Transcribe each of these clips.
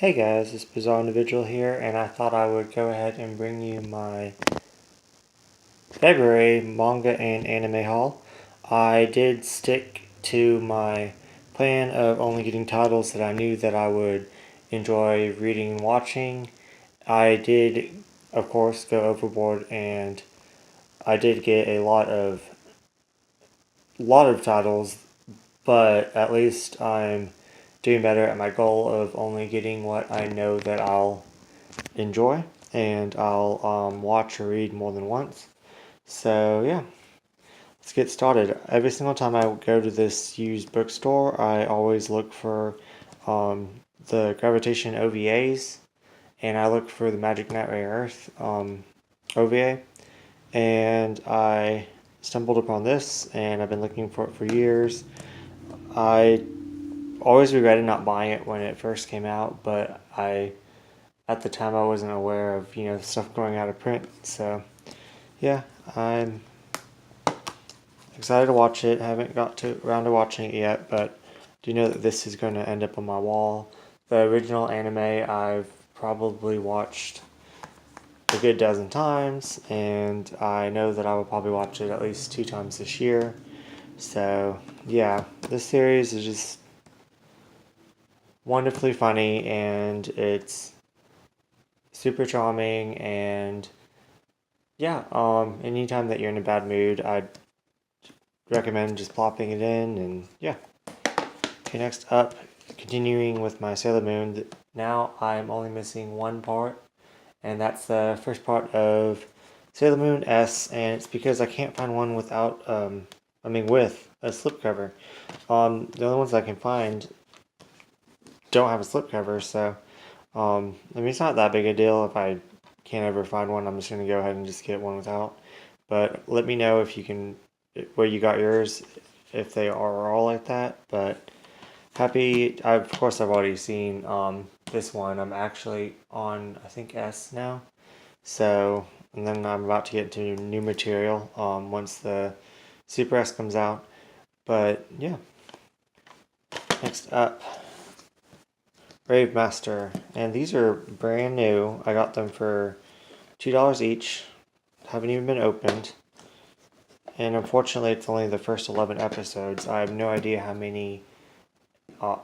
Hey guys, this Bizarre Individual here, and I thought I would go ahead and bring you my February manga and anime haul. I did stick to my plan of only getting titles that I knew that I would enjoy reading and watching. I did, of course, go overboard, and I did get a lot of titles, but at least I'm doing better at my goal of only getting what I know that I'll enjoy and I'll watch or read more than once. So, yeah, let's get started. Every single time I go to this used bookstore, I always look for the Gravitation OVAs and I look for the Magic Knight Ray Earth OVA. And I stumbled upon this and I've been looking for it for years. I always regretted not buying it when it first came out, but at the time I wasn't aware of stuff going out of print. So yeah, I'm excited to watch it. I haven't got around to watching it yet, but do know that this is going to end up on my wall. The original anime I've probably watched a good dozen times, and I know that I will probably watch it at least 2 times this year. So yeah, this series is just wonderfully funny, and it's super charming, and yeah, anytime that you're in a bad mood, I'd recommend just plopping it in, and yeah. Okay, next up, continuing with my Sailor Moon. Now I'm only missing one part, and that's the first part of Sailor Moon S, and it's because I can't find one with a slipcover. The only ones I can find don't have a slipcover, so it's not that big a deal. If I can't ever find one, I'm just going to go ahead and just get one without. But let me know if you can, where you got yours, if they are all like that. But of course I've already seen this one. I'm actually on, I think, S now. So, and then I'm about to get to new material once the Super S comes out. But yeah, next up, Rave Master, and these are brand new. I got them for $2 each. Haven't even been opened. And unfortunately, it's only the first 11 episodes. I have no idea how many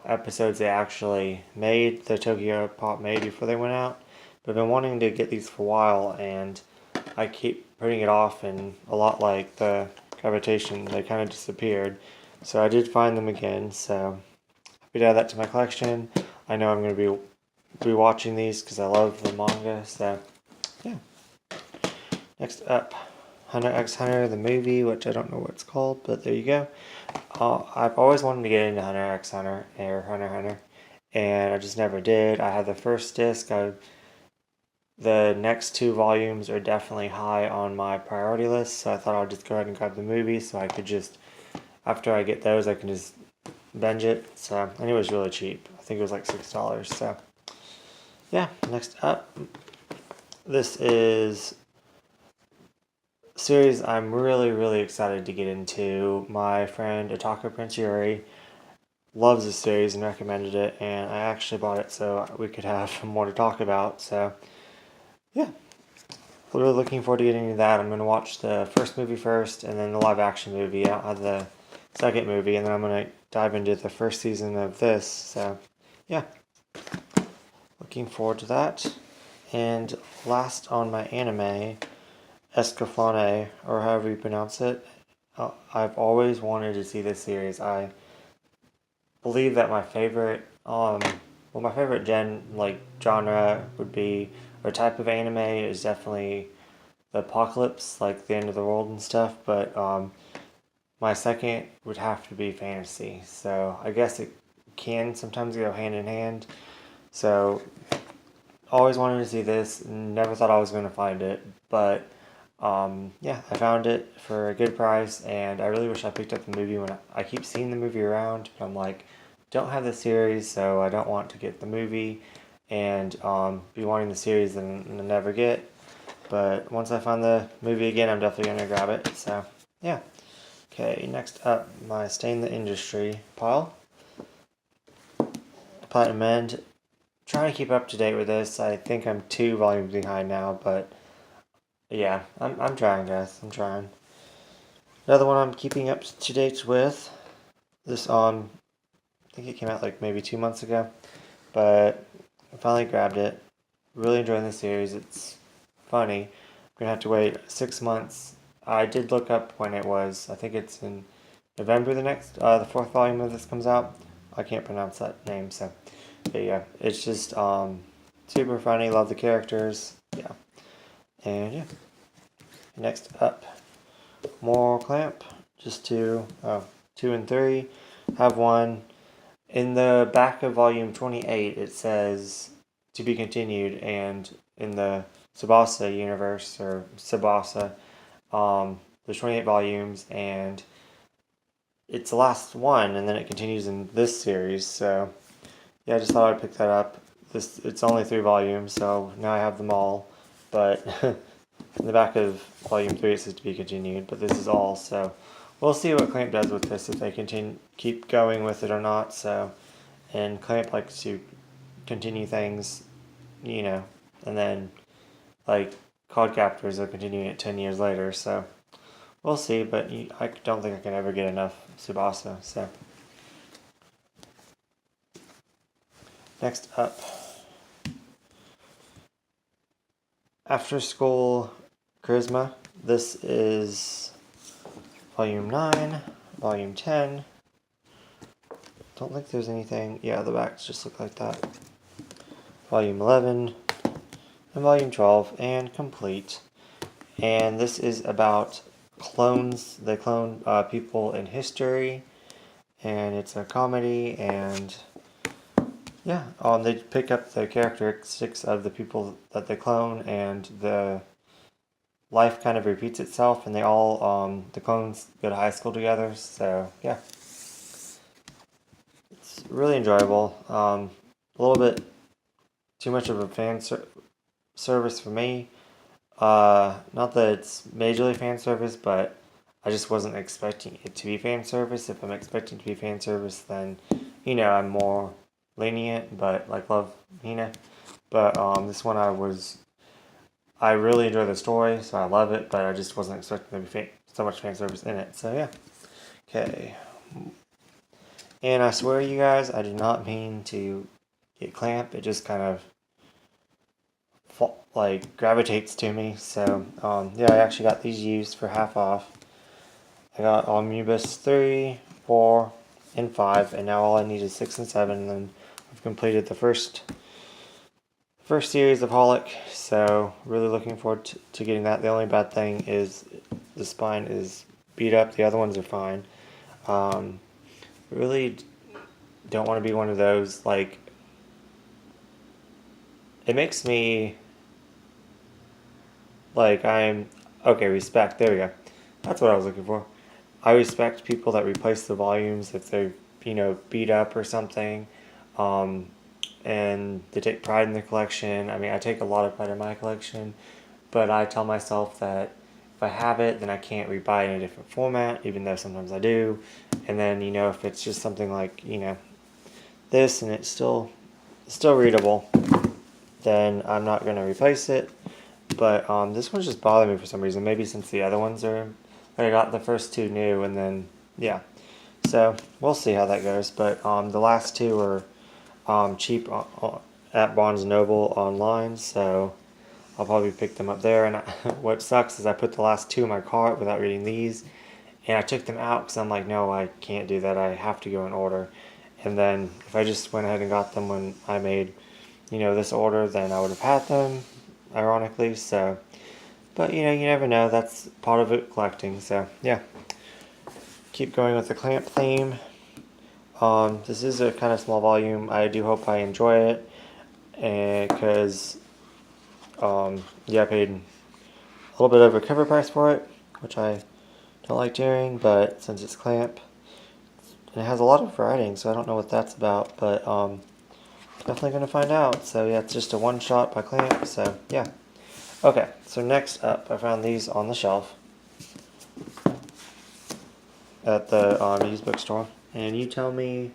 episodes they actually made, the Tokyo Pop made before they went out. But I've been wanting to get these for a while, and I keep putting it off, and a lot like the Gravitation, they kind of disappeared. So I did find them again, so happy to add that to my collection. I know I'm going to be watching these because I love the manga, so yeah. Next up, Hunter x Hunter, the movie, which I don't know what it's called, but there you go. I've always wanted to get into Hunter x Hunter, or Hunter x Hunter, and I just never did. I had the first disc. The next 2 volumes are definitely high on my priority list, so I thought I'd just go ahead and grab the movie so I could just, after I get those, I can just binge it. So, and it was really cheap. I think it was like $6. So, yeah, next up, this is a series I'm really, really excited to get into. My friend Otaka Prince Yuri loves this series and recommended it, and I actually bought it so we could have more to talk about. So, yeah, really looking forward to getting into that. I'm going to watch the first movie first, and then the live action movie. I'll have the second movie, and then I'm going to dive into the first season of this. So, yeah, looking forward to that. And last on my anime, Escaflowne, or however you pronounce it. I've always wanted to see this series. I believe that my favorite genre would be, or type of anime is definitely the apocalypse, like the end of the world and stuff, but my second would have to be fantasy. So I guess it can sometimes go hand in hand. So always wanted to see this, never thought I was going to find it, but yeah, I found it for a good price, and I really wish I picked up the movie when I keep seeing the movie around, but I'm like, don't have the series, so I don't want to get the movie and be wanting the series and never get. But once I find the movie again, I'm definitely going to grab it. So, yeah. Okay, next up, my Stay in the Industry pile. Platinum End. trying to keep up to date with this. I think I'm 2 volumes behind now, but yeah, I'm trying, guys. I'm trying. Another one I'm keeping up to date with. This I think it came out like maybe 2 months ago, but I finally grabbed it. Really enjoying the series. It's funny. I'm gonna have to wait 6 months. I did look up when it was. I think it's in November the 4th volume of this comes out. I can't pronounce that name, so but yeah, it's just super funny. Love the characters. Yeah, and yeah. Next up, more Clamp. Just 2 and 3. Have one. In the back of volume 28, it says to be continued, and in the Tsubasa universe, or Tsubasa, there's 28 volumes, and it's the last one, and then it continues in this series, so yeah, I just thought I'd pick that up. It's only 3 volumes, so now I have them all, but in the back of volume 3 it says to be continued, but this is all, so we'll see what Clamp does with this, if they keep going with it or not, so, and Clamp likes to continue things, and then, like, Card Captors are continuing it 10 years later, so we'll see, but I don't think I can ever get enough Tsubasa, so. Next up, After School Charisma. This is volume 9, volume 10. Don't think there's anything. Yeah, the backs just look like that. Volume 11 and volume 12, and complete. And this is about clones. They clone people in history, and it's a comedy, and yeah, they pick up the characteristics of the people that they clone, and the life kind of repeats itself, and they all, the clones go to high school together, so yeah. It's really enjoyable. A little bit too much of a fan service for me. Not that it's majorly fan service, but I just wasn't expecting it to be fan service. If I'm expecting it to be fan service, then, I'm more lenient, but like love Hina. But this one I really enjoy the story, so I love it, but I just wasn't expecting there to be so much fan service in it. So yeah. Okay. And I swear, you guys, I did not mean to get Clamp. It just kind of gravitates to me. So yeah, I actually got these used for half off. I got omnibus 3, 4, and 5, and now all I need is 6 and 7, and then I've completed the first series of Holic, so really looking forward to getting that. The only bad thing is the spine is beat up. The other ones are fine. Really don't want to be one of those, like, it makes me, like, respect, there we go. That's what I was looking for. I respect people that replace the volumes if they're, beat up or something, and they take pride in their collection. I mean, I take a lot of pride in my collection, but I tell myself that if I have it, then I can't rebuy it in a different format, even though sometimes I do. And then, if it's just something like, this, and it's still readable, then I'm not going to replace it. But this one's just bothering me for some reason. Maybe since the other ones are, I got the first 2 new, and then, yeah. So, we'll see how that goes. But the last 2 are cheap at Barnes & Noble online, so I'll probably pick them up there. And what sucks is I put the last 2 in my cart without reading these, and I took them out because I'm like, no, I can't do that. I have to go in order. And then if I just went ahead and got them when I made, this order, then I would have had them, ironically. So, but you never know. That's part of it, collecting. So yeah, keep going with the Clamp theme. This is a kind of small volume. I do hope I enjoy it, and because yeah, I paid a little bit over cover price for it, which I don't like doing, but since it's Clamp, and it has a lot of writing, so I don't know what that's about, but definitely going to find out. So yeah, it's just a one-shot by Clamp, so yeah. Okay, so next up, I found these on the shelf at the used bookstore, and you tell me,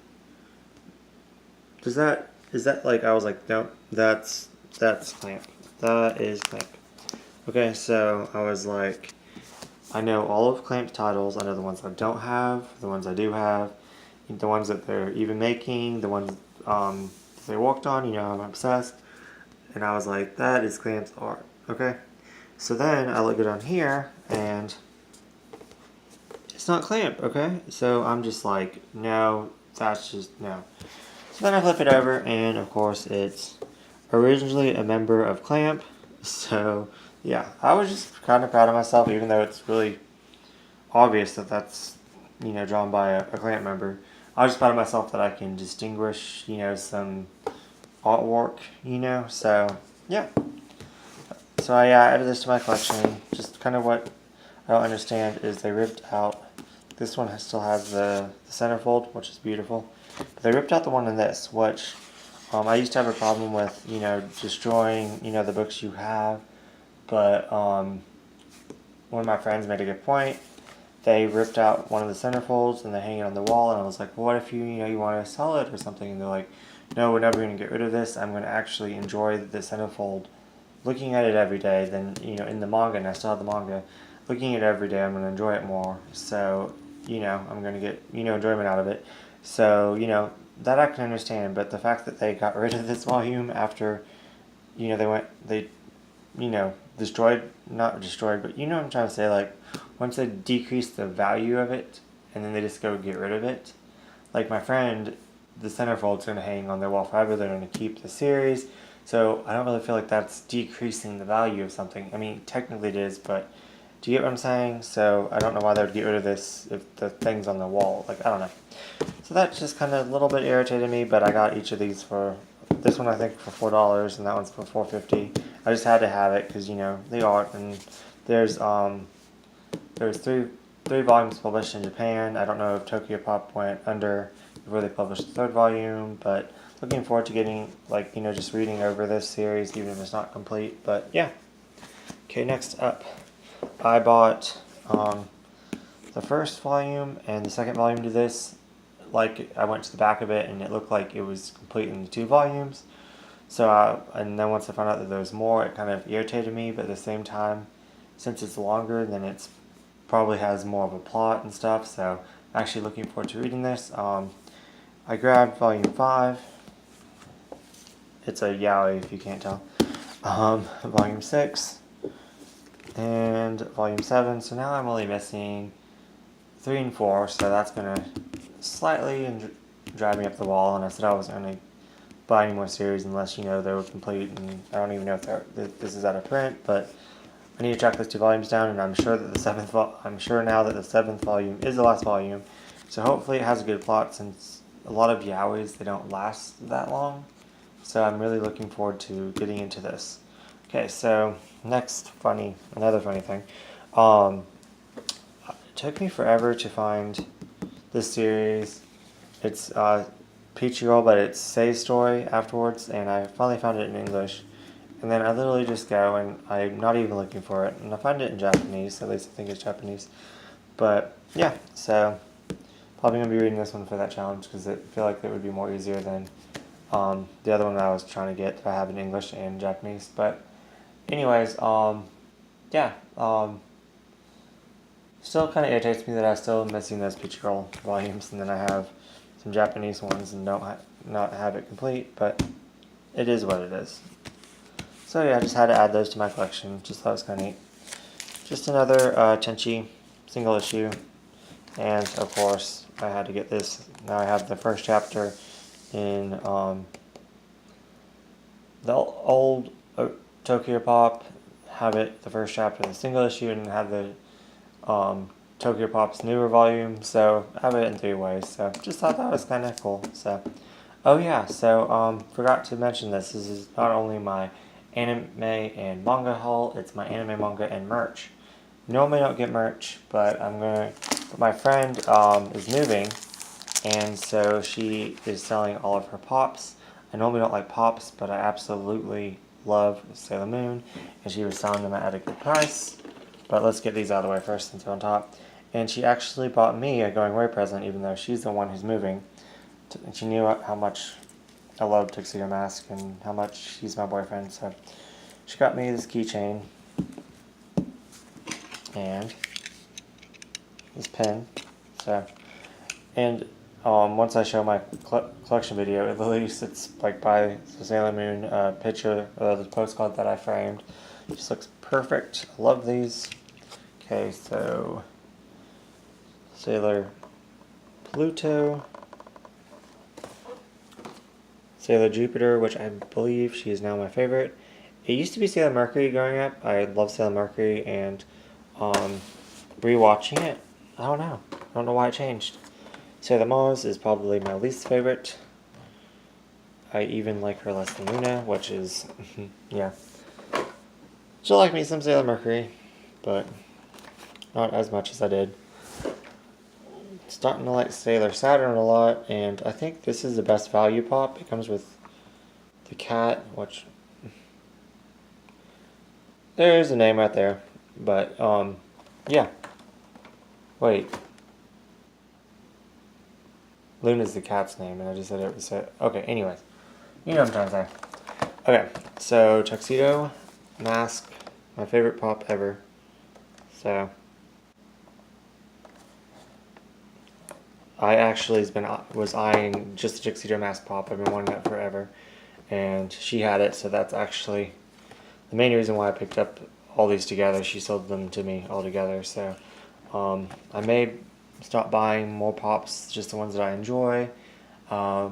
does that is that like, I was like, no, that's Clamp. That is Clamp. Okay, so I was like, I know all of Clamp's titles. I know the ones I don't have, the ones I do have, the ones that they're even making, the ones they worked on. You know, I'm obsessed. And I was like, that is Clamp's art. Okay, so then I look it on here, and it's not Clamp. Okay, so I'm just like, no, that's just no. So then I flip it over, and of course it's originally a member of Clamp. So yeah, I was just kind of proud of myself, even though it's really obvious that that's, you know, drawn by a Clamp member. I was just proud of myself that I can distinguish, you know, some artwork, you know. So yeah. So I added this to my collection. Just kind of what I don't understand is they ripped out. This one still has the centerfold, which is beautiful. But they ripped out the one in this, which I used to have a problem with, you know, destroying, you know, the books you have. But one of my friends made a good point. They ripped out one of the centerfolds and they hang it on the wall. And I was like, well, what if you want to sell it or something? And they're like, no, we're never going to get rid of this. I'm going to actually enjoy the centerfold, looking at it every day. Then, you know, in the manga, and I still have the manga, looking at it every day, I'm going to enjoy it more. So, you know, I'm going to get, you know, enjoyment out of it. So, you know, that I can understand. But the fact that they got rid of this volume after, you know, they you know, not destroyed, but you know what I'm trying to say, like, once they decrease the value of it, and then they just go get rid of it. Like my friend, the centerfold's going to hang on their wall forever, they're going to keep the series, so I don't really feel like that's decreasing the value of something. I mean, technically it is, but do you get what I'm saying? So I don't know why they would get rid of this if the thing's on the wall, like, I don't know. So that just kind of a little bit irritated me, but I got each of these for, this one I think for $4, and that one's for $4.50. I just had to have it because, you know, the art, and there's three volumes published in Japan. I don't know if Tokyo Pop went under before they published the third volume, but looking forward to getting, like, you know, just reading over this series, even if it's not complete. But yeah. Okay, next up, I bought the first volume and the second volume to this. Like, I went to the back of it and it looked like it was complete in the 2 volumes. So, and then once I found out that there was more, it kind of irritated me, but at the same time, since it's longer, then it's probably has more of a plot and stuff, so I'm actually looking forward to reading this. I grabbed volume 5. It's a yaoi, if you can't tell. Volume 6, and volume 7, so now I'm only missing 3 and 4, so that's going to slightly drive me up the wall, and I said I wasn't going to buy any more series unless, you know, they were complete, and I don't even know if this is out of print, but I need to track those 2 volumes down, and I'm sure that I'm sure now that the 7th volume is the last volume, so hopefully it has a good plot, since a lot of yaois, they don't last that long, so I'm really looking forward to getting into this. Okay, so next another funny thing, it took me forever to find this series. It's Peachy Girl, but it's Say's story afterwards, and I finally found it in English. And then I literally just go, and I'm not even looking for it, and I find it in Japanese, at least I think it's Japanese. But yeah, so probably going to be reading this one for that challenge, because I feel like it would be more easier than the other one that I was trying to get, that I have in English and Japanese. But anyways, yeah, still kind of irritates me that I'm still missing those Peachy Girl volumes, and then I have some Japanese ones and not have it complete, but it is what it is. So yeah, I just had to add those to my collection. Just thought it was kind of neat. Just another Tenchi single issue, and of course I had to get this. Now I have the first chapter in the old Tokyo Pop. Have it the first chapter in the single issue, and have the Tokyo Pop's newer volume. So I have it in 3 ways. So just thought that was kind of cool. So oh yeah, so forgot to mention this. This is not only my anime and manga haul, it's my anime, manga, and merch. Normally I don't get merch, but my friend is moving, and so she is selling all of her pops. I normally don't like pops, but I absolutely love Sailor Moon, and she was selling them at a good price. But let's get these out of the way first since they're on top. And she actually bought me a going away present, even though she's the one who's moving. And she knew how much I love Tuxedo Mask and how much he's my boyfriend. So she got me this keychain and this pin. So, and once I show my collection video, at least it's like by the Sailor Moon picture, the postcard that I framed. It just looks perfect. I love these. Okay, so Sailor Pluto, Sailor Jupiter, which I believe she is now my favorite. It used to be Sailor Mercury growing up. I love Sailor Mercury, and rewatching it, I don't know. I don't know why it changed. Sailor Mars is probably my least favorite. I even like her less than Luna, which is, yeah. She'll like me some Sailor Mercury, but not as much as I did. Starting to like Sailor Saturn a lot, and I think this is the best value pop. It comes with the cat, which there's a name right there, but yeah. Wait, Luna's the cat's name, and I just said it was okay. Anyways, you know what I'm trying to say. Okay, so Tuxedo Mask, my favorite pop ever. So I actually was eyeing just the Tuxedo Mask pop. I've been wanting that forever, and she had it, so that's actually the main reason why I picked up all these together. She sold them to me all together, so I may stop buying more pops, just the ones that I enjoy. I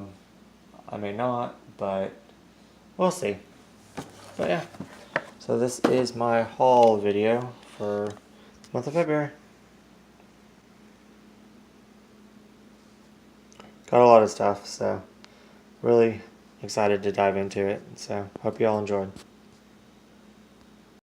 may not, but we'll see. But yeah, so this is my haul video for the month of February. Got a lot of stuff, so really excited to dive into it. So hope you all enjoyed.